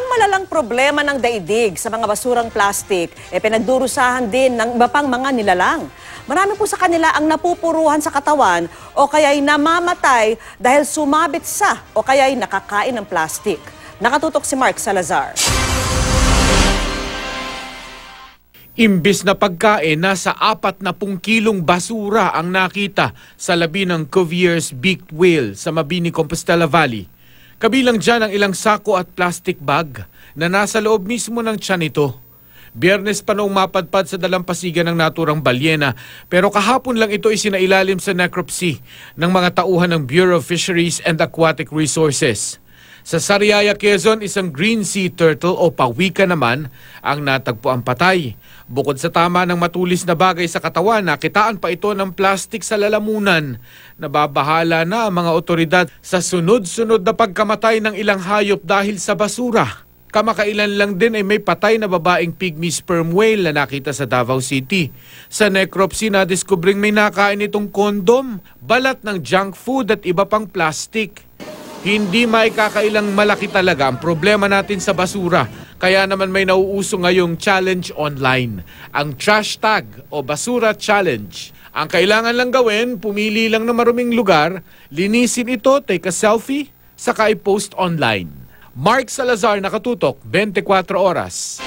Ang malalang problema ng daigdig sa mga basurang plastik, pinagdurusahan din ng iba pang mga nilalang. Marami po sa kanila ang napupuruhan sa katawan o kaya'y namamatay dahil sumabit sa o kaya'y nakakain ng plastik. Nakatutok si Mark Salazar. Imbis na pagkain, nasa 40 kilong basura ang nakita sa labi ng Cuvier's beaked whale sa Mabini, Compostela Valley. Kabilang dyan ang ilang sako at plastic bag na nasa loob mismo ng tiyan nito. Biyernes pa noong mapadpad sa dalampasigan ng naturang balyena, pero kahapon lang ito isinailalim sa necropsy ng mga tauhan ng Bureau of Fisheries and Aquatic Resources. Sa Sariaya, Quezon, isang green sea turtle o pawika naman ang natagpuan patay. Bukod sa tama ng matulis na bagay sa katawan, nakitaan pa ito ng plastik sa lalamunan. Nababahala na ang mga otoridad sa sunod-sunod na pagkamatay ng ilang hayop dahil sa basura. Kamakailan lang din ay may patay na babaeng pygmy sperm whale na nakita sa Davao City. Sa necropsy, na-discovering may nakain itong kondom, balat ng junk food at iba pang plastik. Hindi maikakailang malaki talaga ang problema natin sa basura. Kaya naman may nauuso ngayong challenge online, ang Trash Tag o Basura Challenge. Ang kailangan lang gawin, pumili lang ng maruming lugar, linisin ito, take a selfie, saka i-post online. Mark Salazar, Nakatutok, 24 Oras.